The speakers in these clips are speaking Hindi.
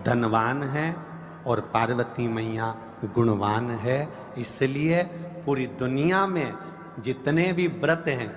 धनवान है और पार्वती मैया गुणवान है। इसलिए पूरी दुनिया में जितने भी व्रत हैं,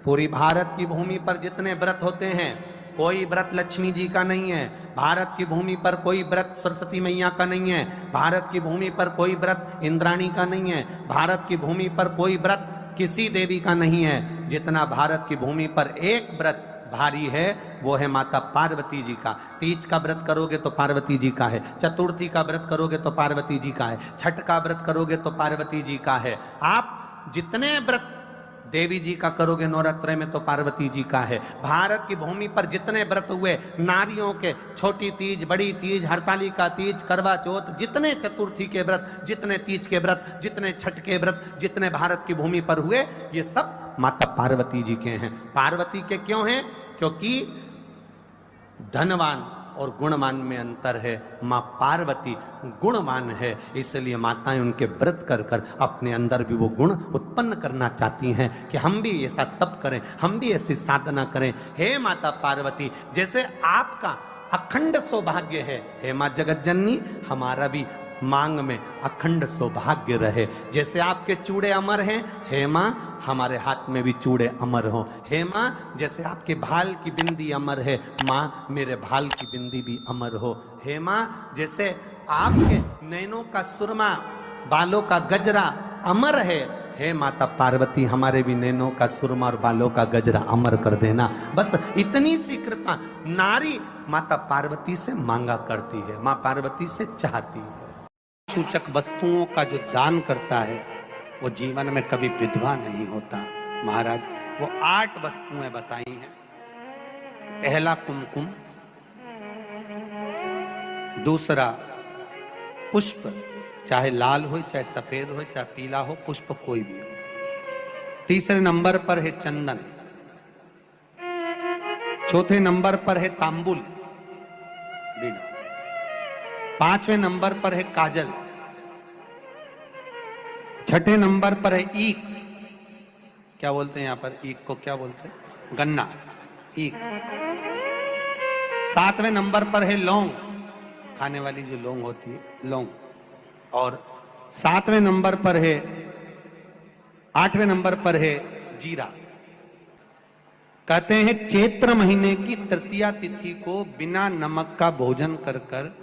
पूरी भारत की भूमि पर जितने व्रत होते हैं, कोई व्रत लक्ष्मी जी का नहीं है। भारत की भूमि पर कोई व्रत सरस्वती मैया का नहीं है। भारत की भूमि पर कोई व्रत इंद्राणी का नहीं है। भारत की भूमि पर कोई व्रत किसी देवी का नहीं है। जितना भारत की भूमि पर एक व्रत भारी है वो है माता पार्वती जी का। तीज का व्रत करोगे तो पार्वती जी का है, चतुर्थी का व्रत करोगे तो पार्वती जी का है, छठ का व्रत करोगे तो पार्वती जी का है। आप जितने व्रत देवी जी का करोगे नवरात्र में तो पार्वती जी का है। भारत की भूमि पर जितने व्रत हुए नारियों के, छोटी तीज, बड़ी तीज, हरतालिका तीज, करवा चौथ, जितने चतुर्थी के व्रत, जितने तीज के व्रत, जितने छठ के व्रत, जितने भारत की भूमि पर हुए, ये सब माता पार्वती जी के हैं। पार्वती के क्यों हैं? क्योंकि धनवान और गुणवान में अंतर है। माँ पार्वती गुणवान है, इसलिए माताएं उनके व्रत कर कर अपने अंदर भी वो गुण उत्पन्न करना चाहती हैं कि हम भी ऐसा तप करें, हम भी ऐसी साधना करें। हे माता पार्वती, जैसे आपका अखंड सौभाग्य है, हे माँ जगत जननी, हमारा भी मांग में अखंड सौभाग्य रहे। जैसे आपके चूड़े अमर हैं, हे माँ हमारे हाथ में भी चूड़े अमर हो। हे माँ जैसे आपके भाल की बिंदी अमर है, माँ मेरे भाल की बिंदी भी अमर हो। हे माँ जैसे आपके नैनों का सुरमा, बालों का गजरा अमर है, हे माता पार्वती हमारे भी नैनों का सुरमा और बालों का गजरा अमर कर देना। बस इतनी सी कृपा नारी माता पार्वती से मांगा करती है, माँ पार्वती से चाहती है। सूचक वस्तुओं का जो दान करता है वो जीवन में कभी विधवा नहीं होता। महाराज वो 8 वस्तुएं बताई हैं। पहला कुमकुम, दूसरा पुष्प, चाहे लाल हो, चाहे सफेद हो, चाहे पीला हो, पुष्प कोई भी हो। तीसरे नंबर पर है चंदन। चौथे नंबर पर है तांबुल, बीड़ा। 5वें नंबर पर है काजल। 6ठे नंबर पर है ईख। क्या बोलते हैं यहां पर ईख को? क्या बोलते हैं? गन्ना, ईख। 7वें नंबर पर है लौंग, खाने वाली जो लौंग होती है, लौंग। और 7वें नंबर पर है, 8वें नंबर पर है जीरा। कहते हैं चैत्र महीने की तृतीया तिथि को बिना नमक का भोजन कर कर,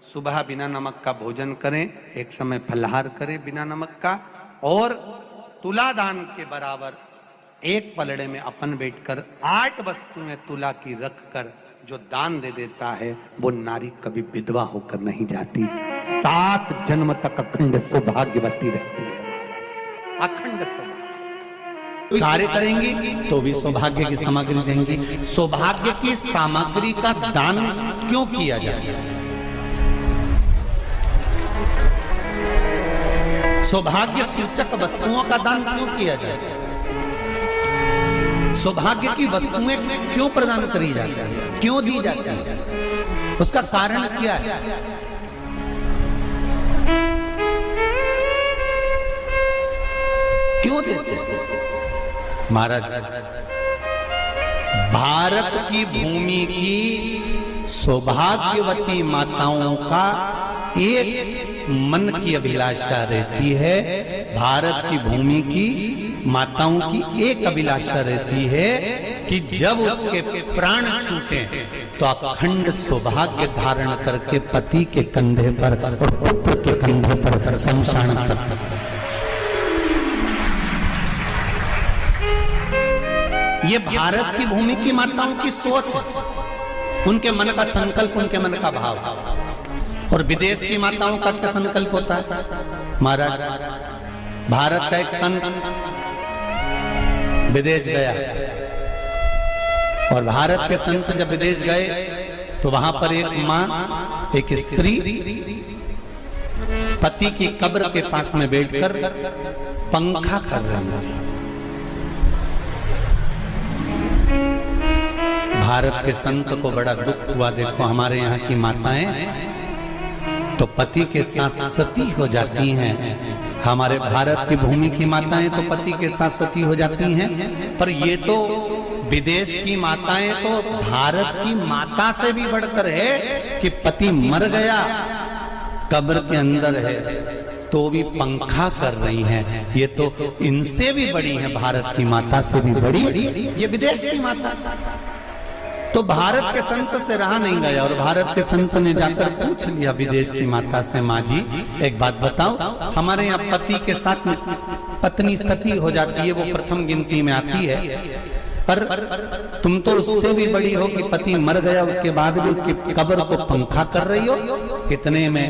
सुबह बिना नमक का भोजन करें, एक समय फलाहार करें बिना नमक का, और तुला दान के बराबर एक पलड़े में अपन बैठकर 8 वस्तुएं तुला की रख कर जो दान दे देता है वो नारी कभी विधवा होकर नहीं जाती। 7 जन्म तक अखंड सौभाग्यवती रहती है। अखंड सौभाग्य कार्य करेंगी तो भी सौभाग्य की सामग्री देंगी। सौभाग्य की सामग्री का दान क्यों किया जाता है? सौभाग्य सूचक वस्तुओं का दान क्यों किया जाता है? सौभाग्य की वस्तुएं क्यों प्रदान करी जाती है, क्यों दी जाती है? उसका कारण क्या है? क्यों देते हैं? महाराज भारत की भूमि की सौभाग्यवती माताओं का एक मन की अभिलाषा रहती है। भारत की भूमि की माताओं की एक अभिलाषा रहती है कि जब उसके प्राण छूटे तो अखंड सौभाग्य धारण करके पति के कंधे पर और पुत्र के कंधे पर शमशान पर। ये भारत की भूमि की माताओं की सोच है, उनके मन का संकल्प, उनके मन का भाव। और विदेश की माताओं का क्या संकल्प होता है? महाराज भारत का एक संत विदेश गया और भारत के संत जब विदेश गए तो वहां पर एक मां, एक स्त्री पति की कब्र के पास में बैठकर पंखा कर रही थी। भारत के संत को बड़ा दुख हुआ, देखो हमारे यहाँ की माताएं तो पति के साथ सती हो जाती हैं, हमारे भारत की भूमि की माताएं तो पति के साथ सती हो जाती हैं, पर ये तो विदेश की माताएं तो भारत की माता से भी बढ़कर है कि पति मर गया, कब्र के अंदर है, तो भी पंखा कर रही हैं। ये तो इनसे भी बड़ी है, भारत की माता से भी बड़ी ये विदेश की माता। तो भारत के संत से रहा नहीं गया और भारत के संत ने जाकर पूछ लिया विदेश की माता से, माँ जी एक बात बताओ, हमारे यहाँ पति के साथ पत्नी सती हो जाती है, वो प्रथम गिनती में आती है, पर तुम तो उससे भी बड़ी हो कि पति मर गया उसके बाद भी उसकी कब्र को पंखा कर रही हो। इतने में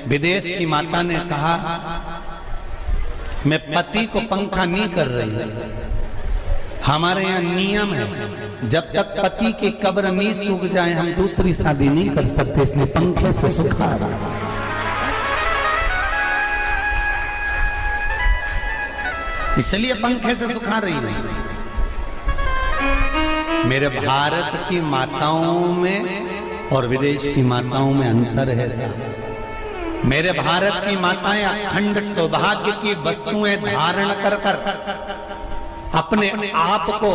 विदेश की माता ने कहा, मैं पति को पंखा नहीं कर रही हूं, हमारे यहाँ नियम है जब तक पति की कब्र नहीं सूख जाए हम दूसरी शादी नहीं कर सकते, इसलिए पंखे से सुखा रहा। इसलिए पंखे से सुखा रही है। मेरे भारत की माताओं में और विदेश की माताओं में अंतर है साहब। मेरे भारत की माताएं अखंड सौभाग्य की वस्तुएं धारण कर कर अपने आप को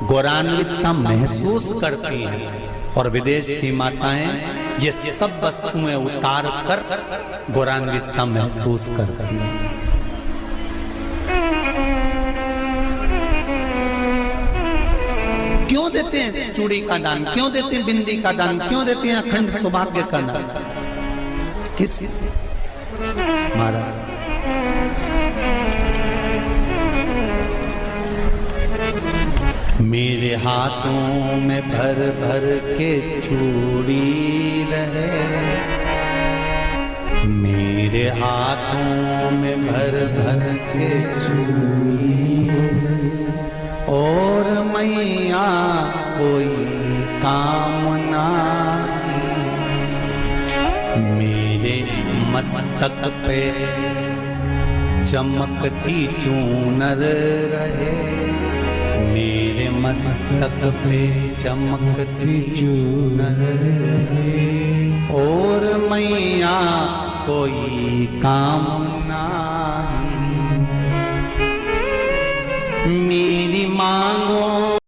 गौरवान्वितता महसूस करती हैं और विदेश की माताएं ये सब वस्तुएं उतार कर गौरवान्वितता महसूस करती हैं। क्यों देते हैं चूड़ी का दान, क्यों देते हैं बिंदी का दान, क्यों देते हैं अखंड सौभाग्य का दान? किस महाराज मेरे हाथों में भर भर के चूड़ी रहे, मेरे हाथों में भर भर के चूड़ी, और मैया कोई काम नहीं, मेरे मस्तक पे चमकती चूनर रहे, मेरे मस्तक पे चमकती चूनर रहे, और मैया कोई काम नहीं, मेरी मांग